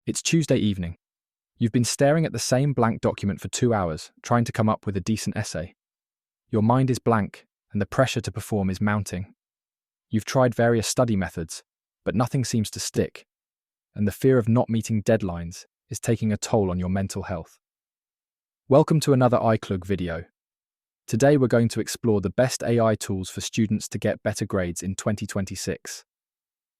It's Tuesday evening. You've been staring at the same blank document for 2 hours, trying to come up with a decent essay. Your mind is blank, and the pressure to perform is mounting. You've tried various study methods, but nothing seems to stick, and the fear of not meeting deadlines is taking a toll on your mental health. Welcome to another Klug video. Today we're going to explore the best AI tools for students to get better grades in 2026.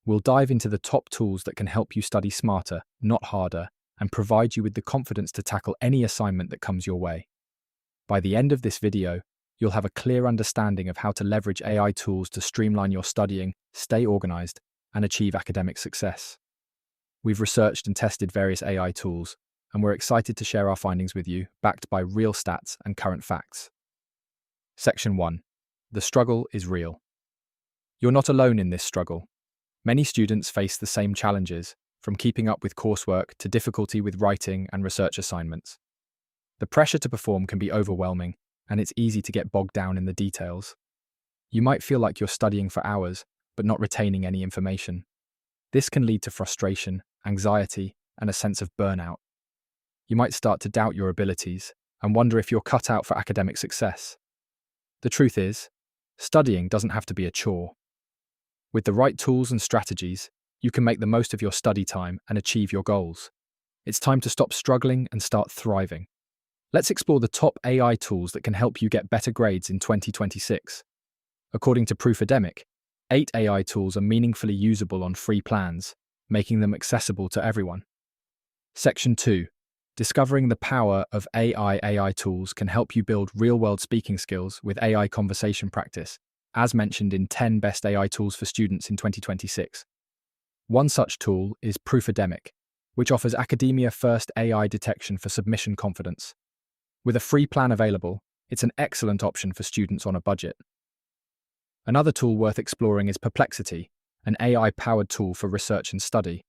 We'll dive into the top tools that can help you study smarter, not harder, and provide you with the confidence to tackle any assignment that comes your way. By the end of this video, you'll have a clear understanding of how to leverage AI tools to streamline your studying, stay organized, and achieve academic success. We've researched and tested various AI tools, and we're excited to share our findings with you, backed by real stats and current facts. Section 1. The struggle is real. You're not alone in this struggle. Many students face the same challenges, from keeping up with coursework to difficulty with writing and research assignments. The pressure to perform can be overwhelming, and it's easy to get bogged down in the details. You might feel like you're studying for hours, but not retaining any information. This can lead to frustration, anxiety, and a sense of burnout. You might start to doubt your abilities and wonder if you're cut out for academic success. The truth is, studying doesn't have to be a chore. With the right tools and strategies, you can make the most of your study time and achieve your goals. It's time to stop struggling and start thriving. Let's explore the top AI tools that can help you get better grades in 2026. According to Proofademic, 8 AI tools are meaningfully usable on free plans, making them accessible to everyone. Section 2. Discovering the power of AI tools can help you build real-world speaking skills with AI conversation practice, as mentioned in 10 best AI tools for students in 2026. One such tool is Proofademic, which offers academia-first AI detection for submission confidence. With a free plan available, it's an excellent option for students on a budget. Another tool worth exploring is Perplexity, an AI-powered tool for research and study.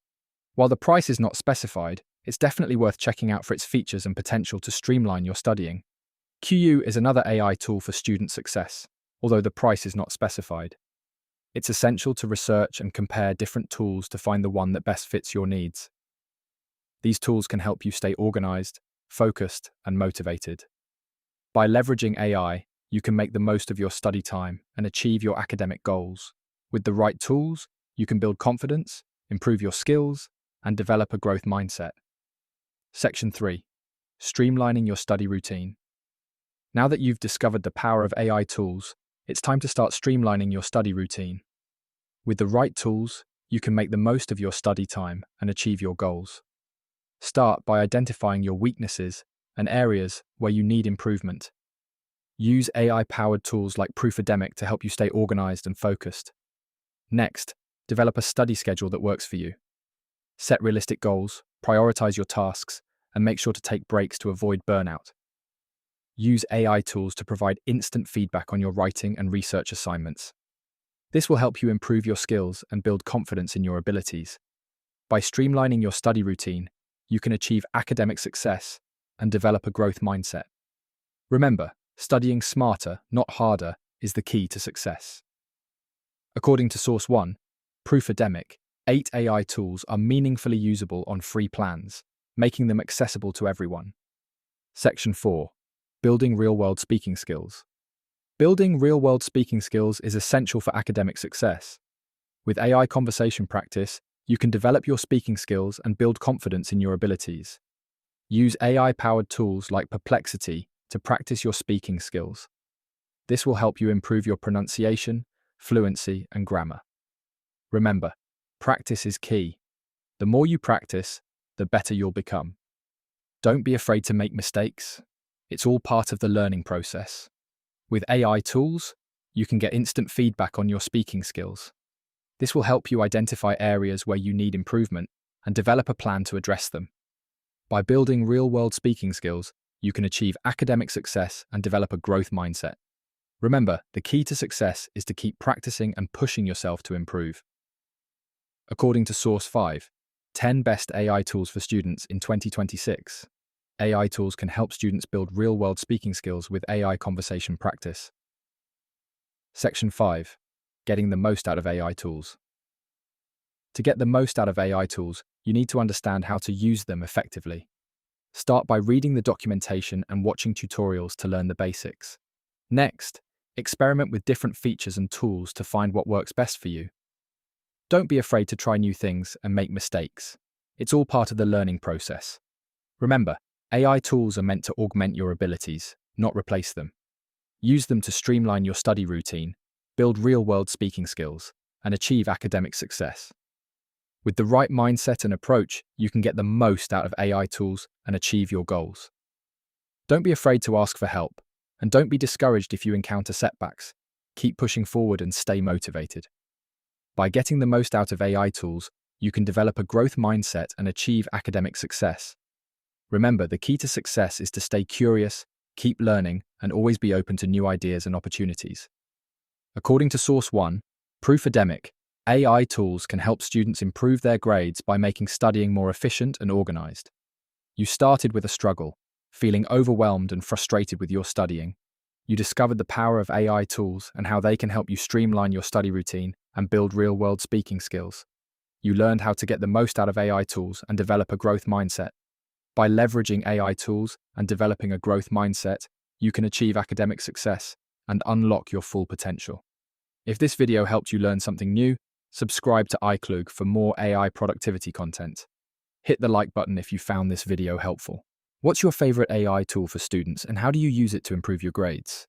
While the price is not specified, it's definitely worth checking out for its features and potential to streamline your studying. QU is another AI tool for student success, although the price is not specified. It's essential to research and compare different tools to find the one that best fits your needs. These tools can help you stay organized, focused, and motivated. By leveraging AI, you can make the most of your study time and achieve your academic goals. With the right tools, you can build confidence, improve your skills, and develop a growth mindset. Section 3. Streamlining your study routine. Now that you've discovered the power of AI tools, it's time to start streamlining your study routine. With the right tools, you can make the most of your study time and achieve your goals. Start by identifying your weaknesses and areas where you need improvement. Use AI-powered tools like Proofademic to help you stay organized and focused. Next, develop a study schedule that works for you. Set realistic goals, prioritize your tasks, and make sure to take breaks to avoid burnout. Use AI tools to provide instant feedback on your writing and research assignments. This will help you improve your skills and build confidence in your abilities. By streamlining your study routine, you can achieve academic success and develop a growth mindset. Remember, studying smarter, not harder, is the key to success. According to Source 1, Proofademic, 8 AI tools are meaningfully usable on free plans, making them accessible to everyone. Section 4. Building real-world speaking skills. Building real-world speaking skills is essential for academic success. With AI conversation practice, you can develop your speaking skills and build confidence in your abilities. Use AI-powered tools like Perplexity to practice your speaking skills. This will help you improve your pronunciation, fluency, and grammar. Remember, practice is key. The more you practice, the better you'll become. Don't be afraid to make mistakes. It's all part of the learning process. With AI tools, you can get instant feedback on your speaking skills. This will help you identify areas where you need improvement and develop a plan to address them. By building real-world speaking skills, you can achieve academic success and develop a growth mindset. Remember, the key to success is to keep practicing and pushing yourself to improve. According to Source 5, 10 best AI tools for students in 2026. AI tools can help students build real-world speaking skills with AI conversation practice. Section 5. Getting the most out of AI tools. To get the most out of AI tools, you need to understand how to use them effectively. Start by reading the documentation and watching tutorials to learn the basics. Next, experiment with different features and tools to find what works best for you. Don't be afraid to try new things and make mistakes. It's all part of the learning process. Remember, AI tools are meant to augment your abilities, not replace them. Use them to streamline your study routine, build real-world speaking skills, and achieve academic success. With the right mindset and approach, you can get the most out of AI tools and achieve your goals. Don't be afraid to ask for help, and don't be discouraged if you encounter setbacks. Keep pushing forward and stay motivated. By getting the most out of AI tools, you can develop a growth mindset and achieve academic success. Remember, the key to success is to stay curious, keep learning, and always be open to new ideas and opportunities. According to Source 1, Proofademic, AI tools can help students improve their grades by making studying more efficient and organized. You started with a struggle, feeling overwhelmed and frustrated with your studying. You discovered the power of AI tools and how they can help you streamline your study routine and build real-world speaking skills. You learned how to get the most out of AI tools and develop a growth mindset. By leveraging AI tools and developing a growth mindset, you can achieve academic success and unlock your full potential. If this video helped you learn something new, subscribe to Klug for more AI productivity content. Hit the like button if you found this video helpful. What's your favorite AI tool for students and how do you use it to improve your grades?